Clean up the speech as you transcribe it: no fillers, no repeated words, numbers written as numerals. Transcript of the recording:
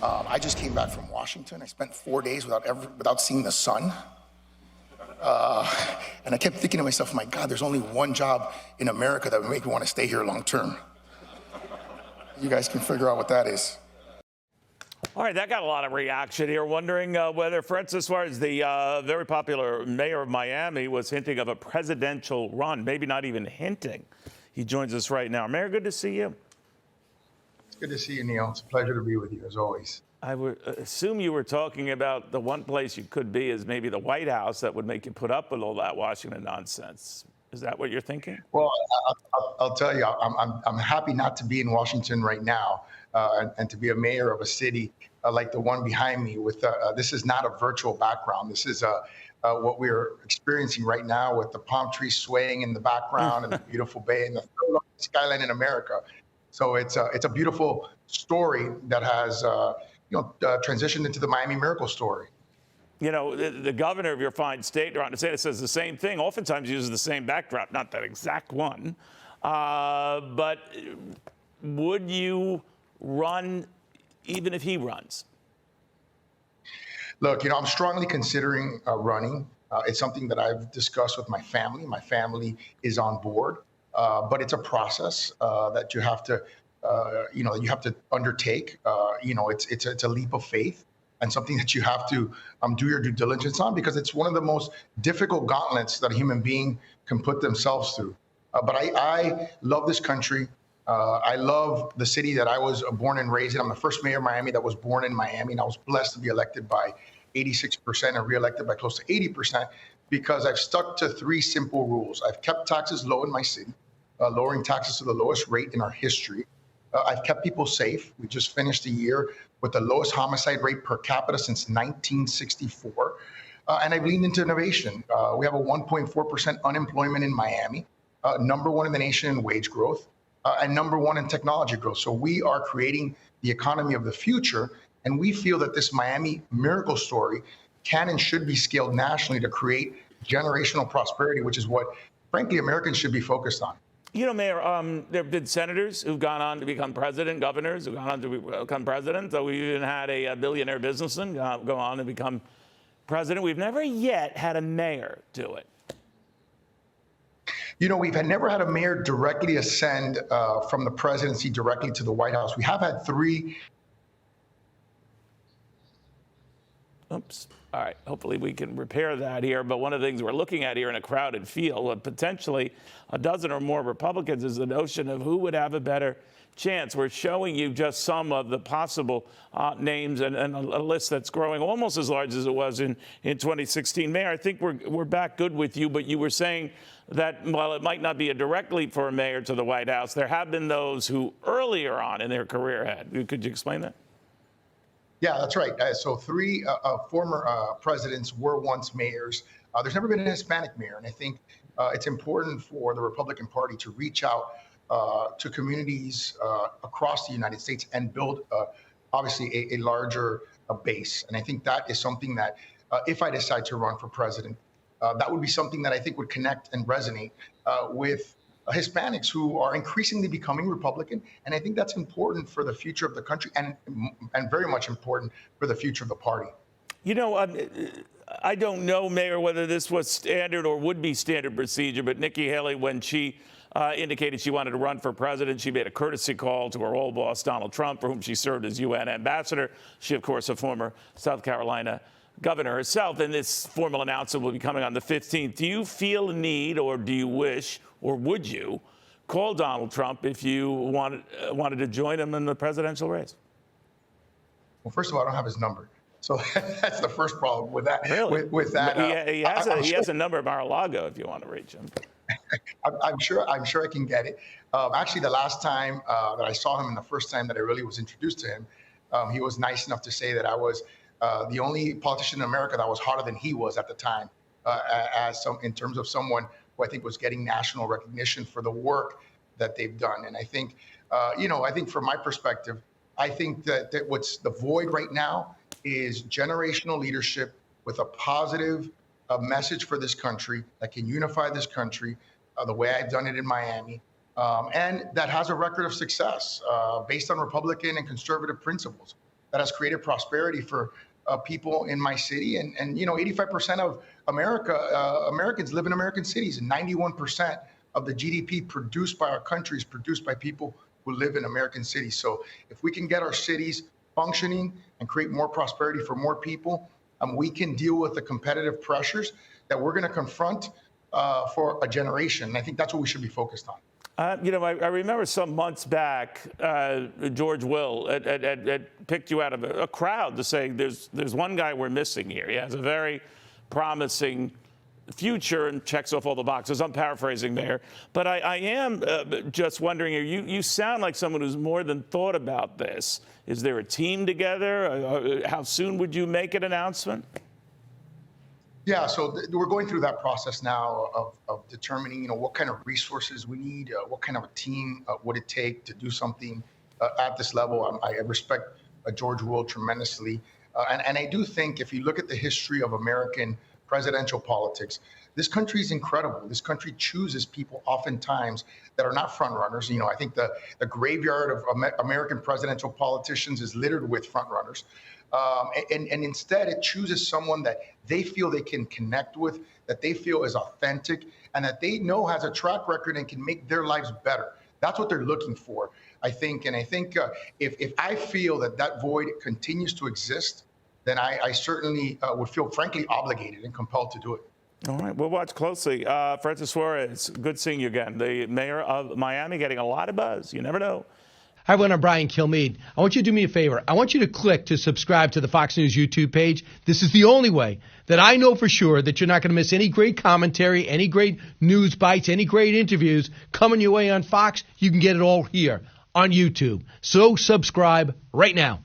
I just came back from Washington. I spent 4 days without seeing the sun. And I kept thinking to myself, my God, there's only one job in America that would make me want to stay here long term. You guys can figure out what that is. All right, that got a lot of reaction here, wondering whether Francis Suarez, the very popular mayor of Miami, was hinting of a presidential run, maybe not even hinting. He joins us right now. Mayor, good to see you. It's good to see you, Neil. It's a pleasure to be with you, as always. I would assume you were talking about the one place you could be is maybe the White House that would make you put up with all that Washington nonsense. Is that what you're thinking? Well, I'll tell you, I'm happy not to be in Washington right now and to be a mayor of a city like the one behind me. With this is not a virtual background. This is what we're experiencing right now with the palm trees swaying in the background and the beautiful bay and the skyline in America. So it's a beautiful story that has transitioned into the Miami Miracle story. You know, the governor of your fine state, Ron DeSantis, says the same thing, oftentimes uses the same backdrop, not that exact one. But would you run even if he runs? Look, I'm strongly considering running. It's something that I've discussed with my family. My family is on board, but it's a process that you have to, you have to undertake. It's a leap of faith. And something that you have to do your due diligence on, because it's one of the most difficult gauntlets that a human being can put themselves through. But I love this country. I love the city that I was born and raised in. I'm the first mayor of Miami that was born in Miami, and I was blessed to be elected by 86% and reelected by close to 80% because I've stuck to 3 simple rules. I've kept taxes low in my city, lowering taxes to the lowest rate in our history. I've kept people safe. We just finished a year with the lowest homicide rate per capita since 1964. And I've leaned into innovation. We have a 1.4% unemployment in Miami, #1 in the nation in wage growth, and #1 in technology growth. So we are creating the economy of the future. And we feel that this Miami miracle story can and should be scaled nationally to create generational prosperity, which is what, frankly, Americans should be focused on. You know, Mayor, there have been senators who've gone on to become president, governors who've gone on to become president. So we've even had a billionaire businessman go on to become president. We've never yet had a mayor do it. We've never had a mayor directly ascend from the presidency directly to the White House. We have had 3. Oops. All right. Hopefully we can repair that here. But one of the things we're looking at here in a crowded field with potentially a dozen or more Republicans is the notion of who would have a better chance. We're showing you just some of the possible names and a list that's growing almost as large as it was in 2016. Mayor, I think we're back good with you, but you were saying that while it might not be a direct leap for a mayor to the White House, there have been those who earlier on in their career had. Could you explain that? Yeah, that's right. So 3 former presidents were once mayors. There's never been a Hispanic mayor. And I think it's important for the Republican Party to reach out to communities across the United States and build, obviously, a larger base. And I think that is something that, if I decide to run for president, that would be something that I think would connect and resonate with Hispanics who are increasingly becoming Republican. And I think that's important for the future of the country and very much important for the future of the party. I don't know, Mayor, whether this was standard or would be standard procedure, but Nikki Haley, when she indicated she wanted to run for president, she made a courtesy call to her old boss, Donald Trump, for whom she served as UN ambassador. She, of course, a former South Carolina governor herself, and this formal announcement will be coming on the 15th. Do you feel a need, or do you wish, or would you call Donald Trump if you wanted to join him in the presidential race? Well, first of all, I don't have his number. So that's the first problem with that. Really? With that, he has a number of Mar-a-Lago if you want to reach him. I'm sure I can get it. Actually, the last time that I saw him and the first time that I really was introduced to him, he was nice enough to say that I was the only politician in America that was hotter than he was at the time, in terms of someone who I think was getting national recognition for the work that they've done. And I think, I think from my perspective, I think that what's the void right now is generational leadership with a positive message for this country that can unify this country the way I've done it in Miami, and that has a record of success based on Republican and conservative principles. that has created prosperity for people in my city. And 85% of Americans live in American cities, and 91% of the GDP produced by our country is produced by people who live in American cities. So if we can get our cities functioning and create more prosperity for more people, we can deal with the competitive pressures that we're going to confront for a generation. And I think that's what we should be focused on. I remember some months back, George Will had picked you out of a crowd to say there's one guy we're missing here. He has a very promising future and checks off all the boxes. I'm paraphrasing there. But I am just wondering, you sound like someone who's more than thought about this. Is there a team together? How soon would you make an announcement? Yeah, so we're going through that process now of determining, what kind of resources we need, what kind of a team would it take to do something at this level. I respect George Will tremendously. And I do think if you look at the history of American presidential politics, this country is incredible. This country chooses people oftentimes that are not front runners. I think the graveyard of American presidential politicians is littered with front runners. And instead, it chooses someone that they feel they can connect with, that they feel is authentic, and that they know has a track record and can make their lives better. That's what they're looking for, I think. And I think if I feel that void continues to exist, then I certainly would feel, frankly, obligated and compelled to do it. All right, we'll watch closely. Francis Suarez, good seeing you again. The mayor of Miami getting a lot of buzz. You never know. Hi, everyone. I'm Brian Kilmeade. I want you to do me a favor. I want you to click to subscribe to the Fox News YouTube page. This is the only way that I know for sure that you're not going to miss any great commentary, any great news bites, any great interviews coming your way on Fox. You can get it all here on YouTube. So subscribe right now.